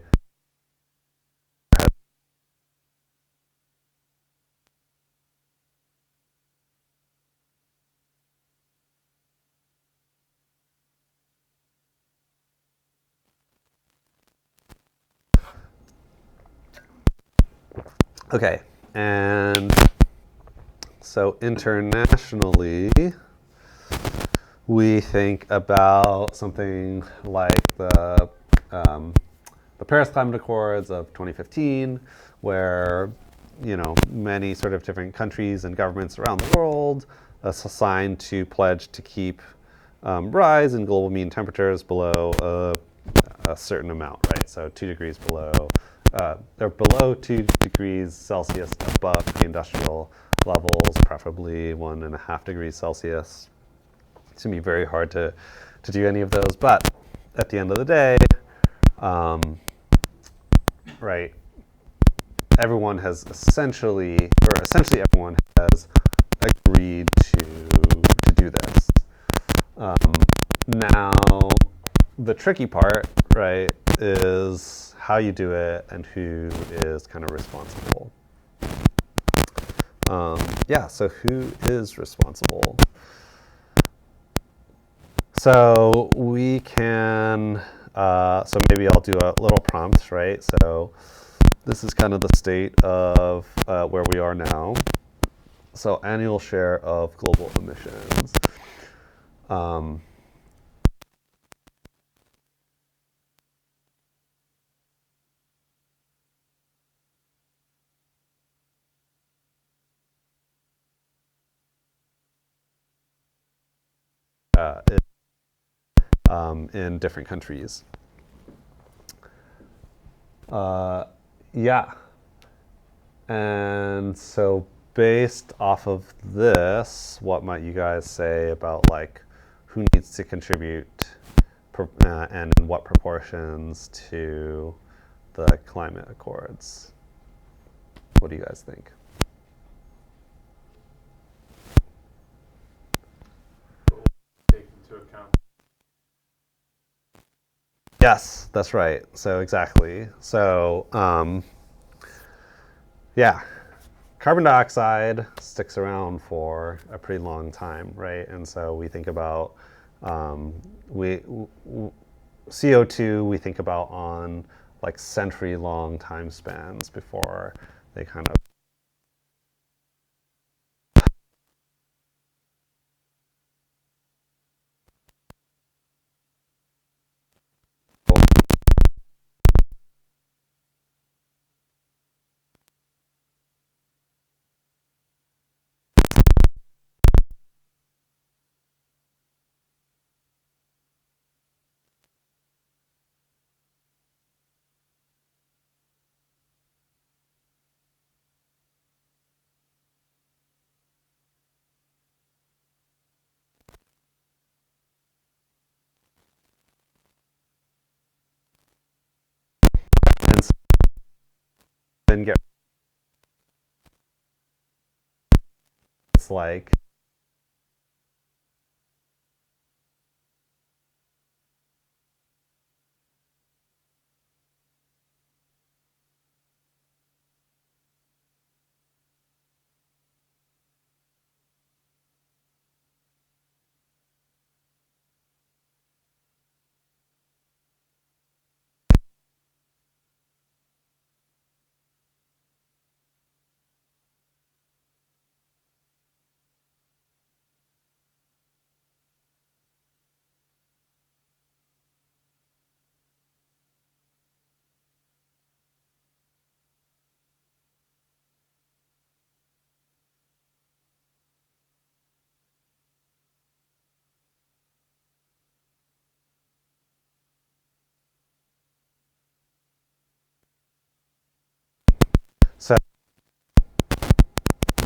okay, and so internationally, we think about something like the Paris Climate Accords of 2015, where many sort of different countries and governments around the world assigned to pledge to keep rise in global mean temperatures below a certain amount, right? So 2 degrees below, or below 2 degrees Celsius above the industrial levels, preferably 1.5 degrees Celsius. It's going to be very hard to do any of those, but at the end of the day, right, everyone has essentially everyone has agreed to do this. Now, the tricky part, right, is how you do it and who is kind of responsible. So who is responsible? So we can, so maybe I'll do a little prompt, right? So this is kind of the state of where we are now. So annual share of global emissions. In different countries. Yeah. And so based off of this, what might you guys say about like who needs to contribute and in what proportions to the climate accords? What do you guys think? Take into account. Yes, that's right. So exactly. So yeah, carbon dioxide sticks around for a pretty long time, right? And so we think about CO2. We think about on like century-long time spans before they kind of. And so then get. It's like. So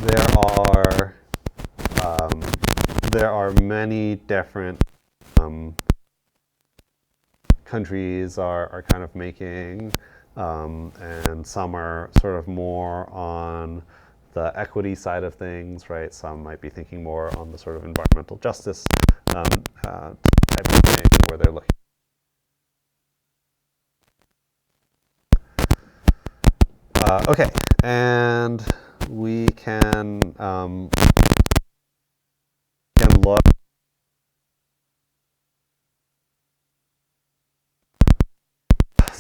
there are there are many different countries are kind of making, and some are sort of more on the equity side of things, right? Some might be thinking more on the sort of environmental justice type of thing, where they're looking. Okay, and we can look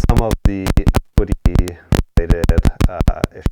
some of the equity-related issues.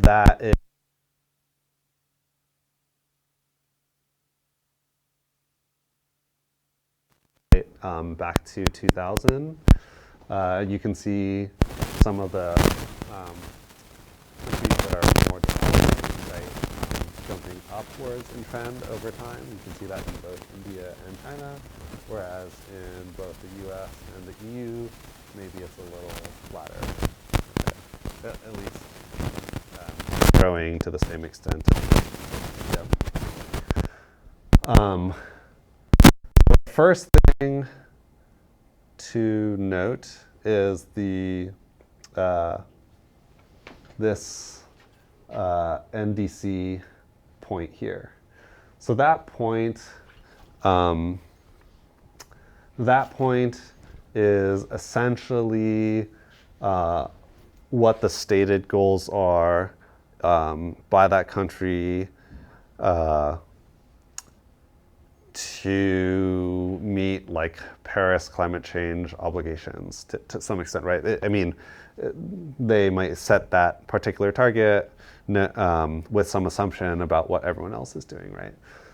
That is back to 2000. You can see some of the countries that are more developed, right, jumping upwards in trend over time. You can see that in both India and China, whereas in both the US and the EU, maybe it's a little flatter, okay. At least growing to the same extent. Yep. The first thing to note is the this NDC point here. So that point is essentially what the stated goals are by that country to meet like Paris climate change obligations to some extent, right? I mean, they might set that particular target with some assumption about what everyone else is doing, right?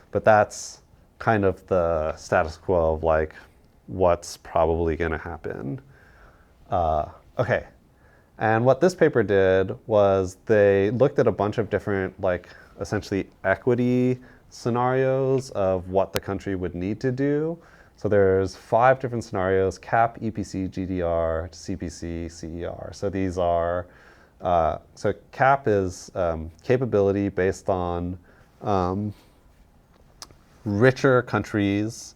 But that's kind of the status quo of like what's probably going to happen. Okay. And what this paper did was they looked at a bunch of different, like, essentially equity scenarios of what the country would need to do. So there's 5 different scenarios: CAP, EPC, GDR, CPC, CER. So these are, so CAP is capability based on richer countries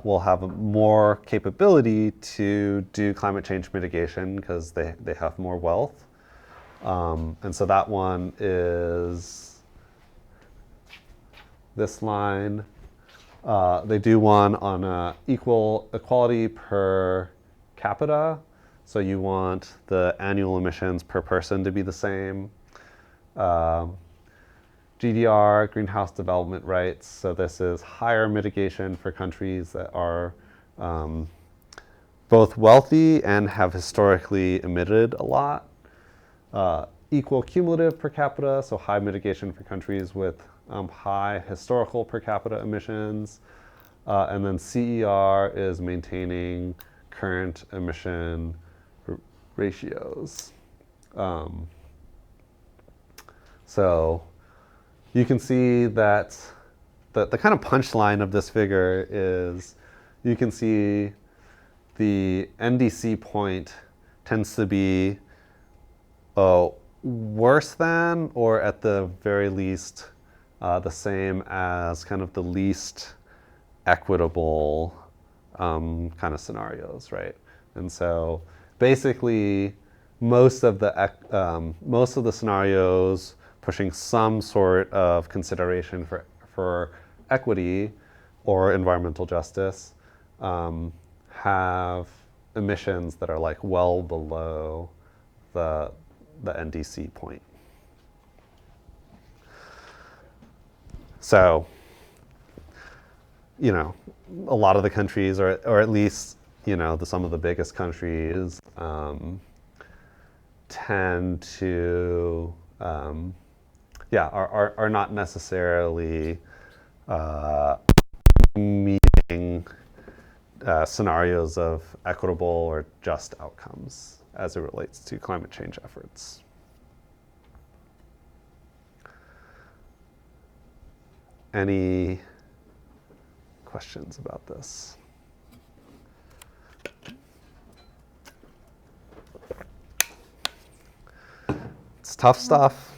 will have more capability to do climate change mitigation because they have more wealth. And so that one is this line. They do one on equality per capita. So you want the annual emissions per person to be the same. GDR, greenhouse development rights. So this is higher mitigation for countries that are both wealthy and have historically emitted a lot. Equal cumulative per capita, so high mitigation for countries with high historical per capita emissions. And then CER is maintaining current emission ratios. So you can see that the kind of punchline of this figure is you can see the NDC point tends to be worse than, or at the very least, the same as kind of the least equitable kind of scenarios, right? And so basically most of the scenarios pushing some sort of consideration for equity or environmental justice have emissions that are like well below the NDC point. So, you know, a lot of the countries, or at least, you know, some of the biggest countries tend to, are not necessarily meeting scenarios of equitable or just outcomes as it relates to climate change efforts. Any questions about this? It's tough stuff.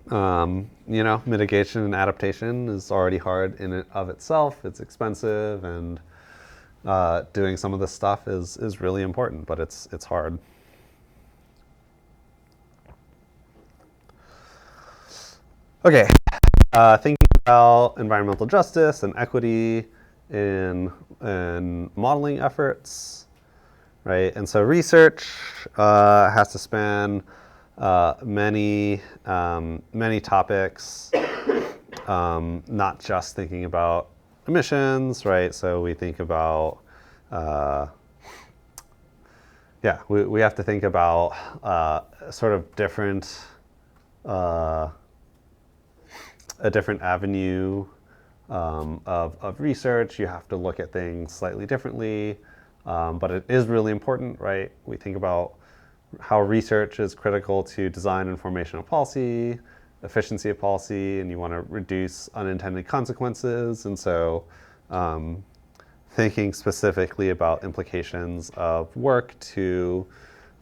You know, mitigation and adaptation is already hard in and of itself. It's expensive, and doing some of this stuff is really important, but it's hard. Okay, thinking about environmental justice and equity in modeling efforts, right? And so research has to span many topics, not just thinking about emissions, right? So we think about, we have to think about sort of different, a different avenue of research. You have to look at things slightly differently, but it is really important, right? We think about how research is critical to design and formation of policy, efficiency of policy, and you want to reduce unintended consequences. And so thinking specifically about implications of work to,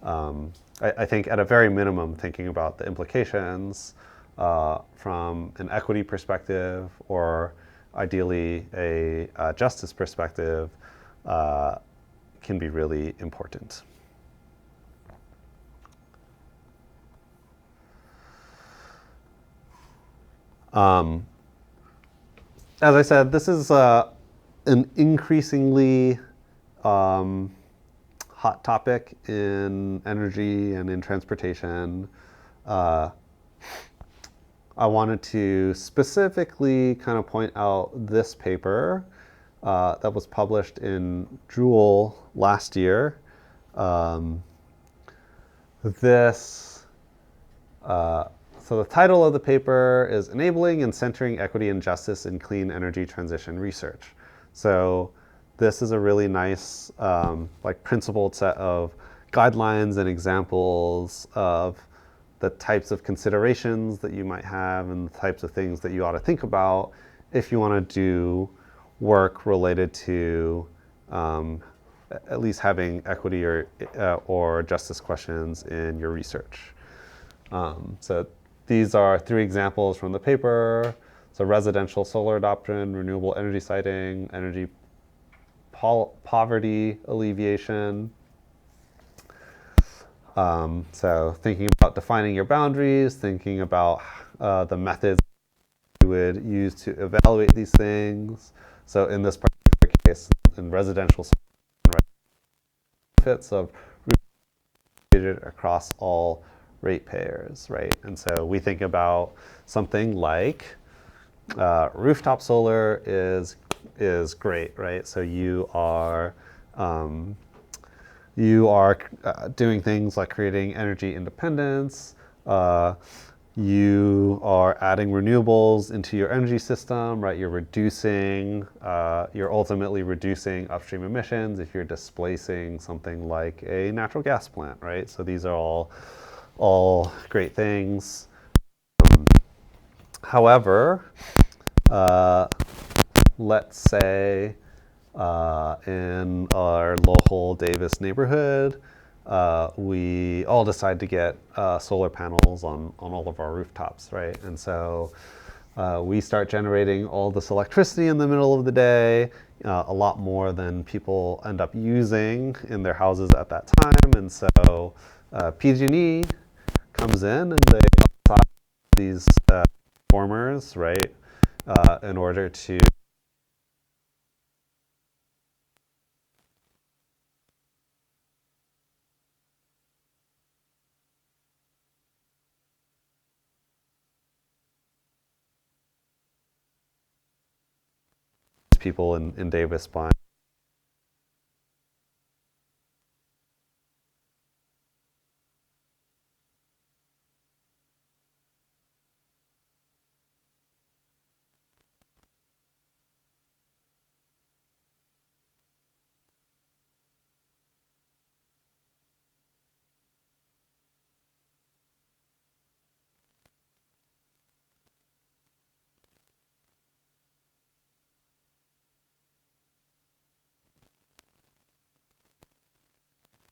I think at a very minimum, thinking about the implications from an equity perspective, or ideally a justice perspective, can be really important. As I said, this is an increasingly hot topic in energy and in transportation. I wanted to specifically kind of point out this paper that was published in Joule last year. So the title of the paper is Enabling and Centering Equity and Justice in Clean Energy Transition Research. So this is a really nice, principled set of guidelines and examples of the types of considerations that you might have and the types of things that you ought to think about if you want to do work related to at least having equity or justice questions in your research. So these are 3 examples from the paper. So residential solar adoption, renewable energy siting, energy poverty alleviation. So thinking about defining your boundaries, thinking about the methods you would use to evaluate these things. So in this particular case, in residential solar, benefits of across all ratepayers, right? And so we think about something like rooftop solar is great, right? So you are doing things like creating energy independence. You are adding renewables into your energy system, right? You're ultimately reducing upstream emissions if you're displacing something like a natural gas plant, right? So these are all great things. However, let's say in our local Davis neighborhood, we all decide to get solar panels on all of our rooftops, right? And so We start generating all this electricity in the middle of the day, a lot more than people end up using in their houses at that time. And so PG&E comes in and they assign these transformers, right, in order to people in Davis buying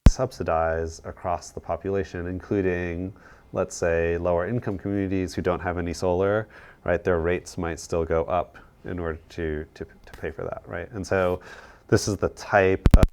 subsidize across the population, including, let's say, lower income communities who don't have any solar, right? Their rates might still go up in order to pay for that, right? And so this is the type of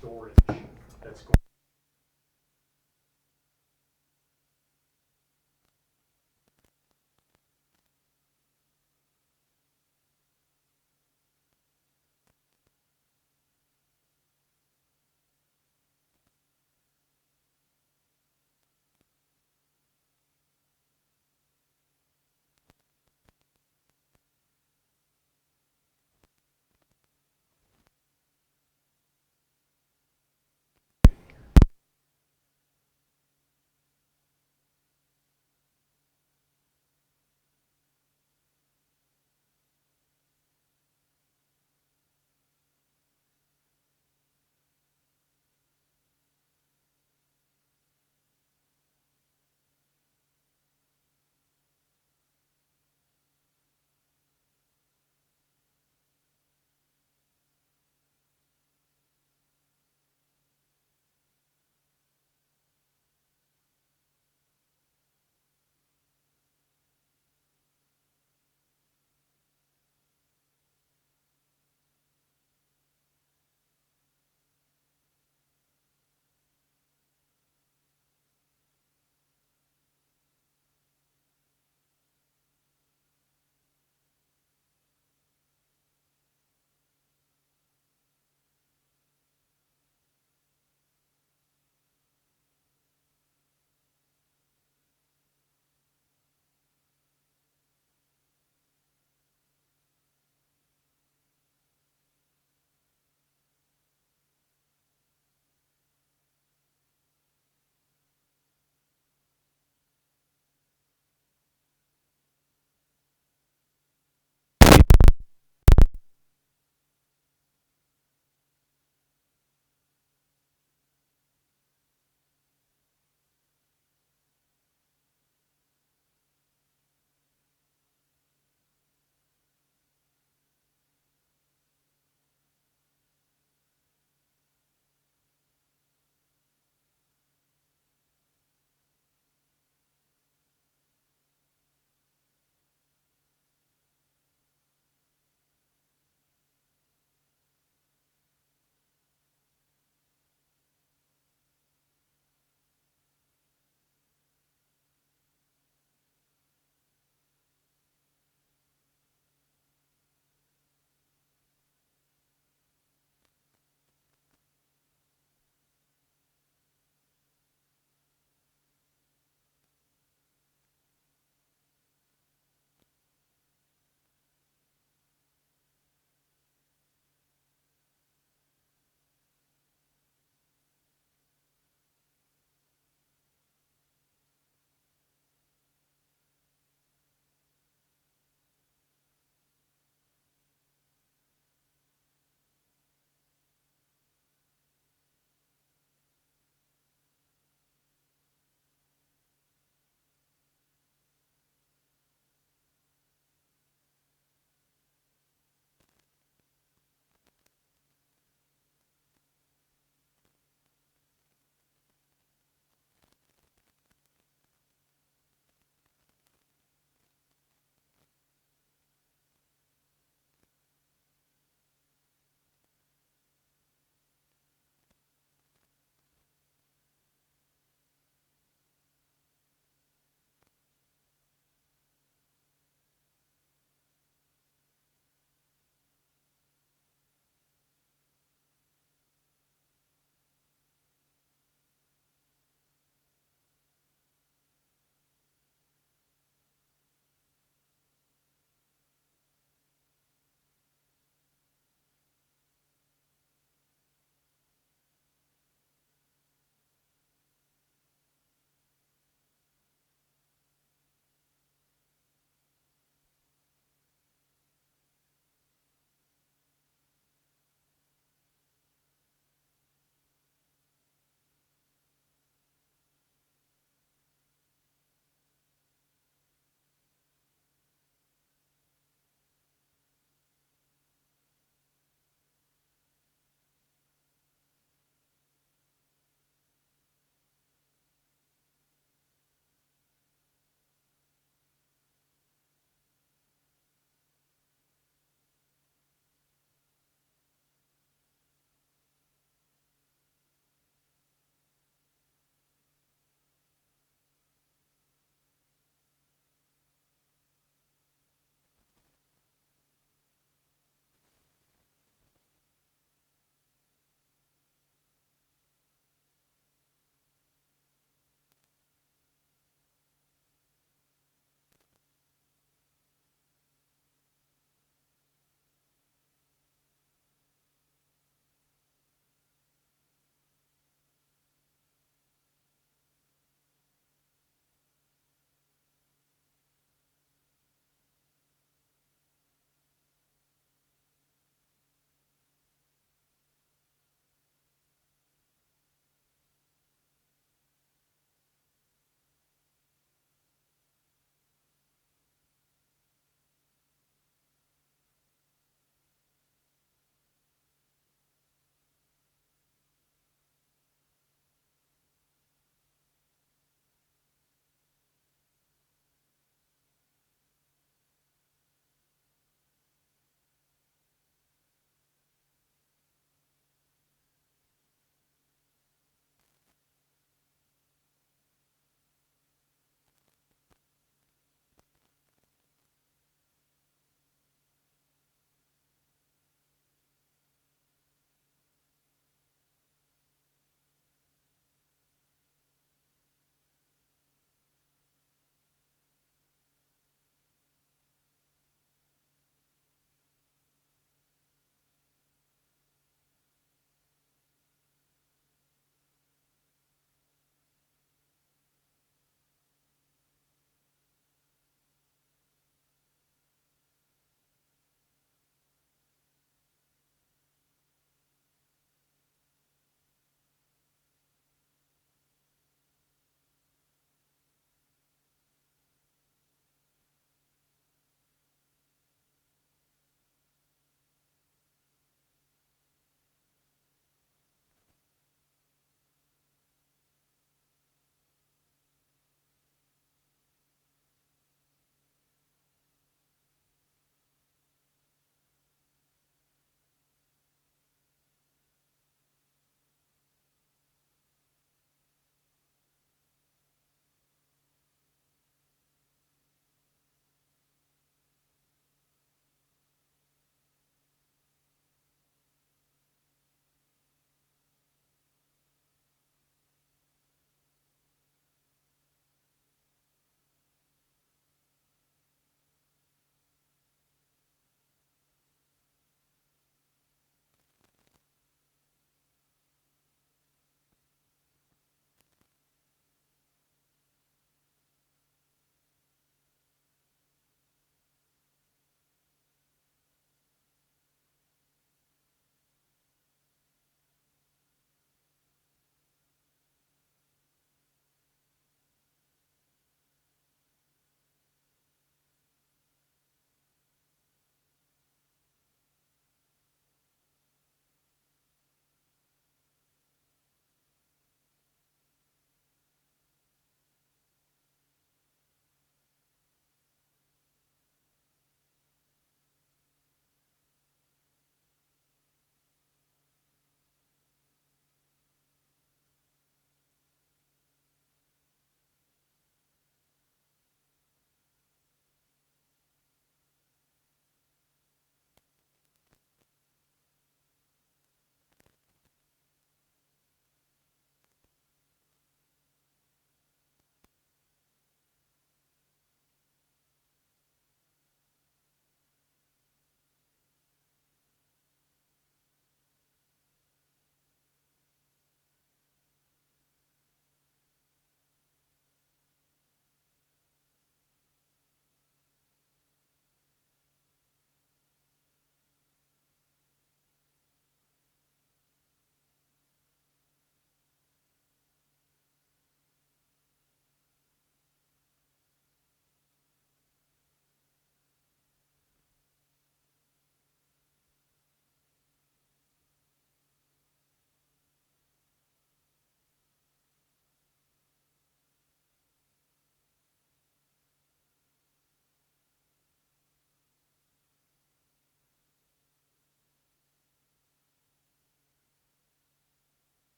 storage that's going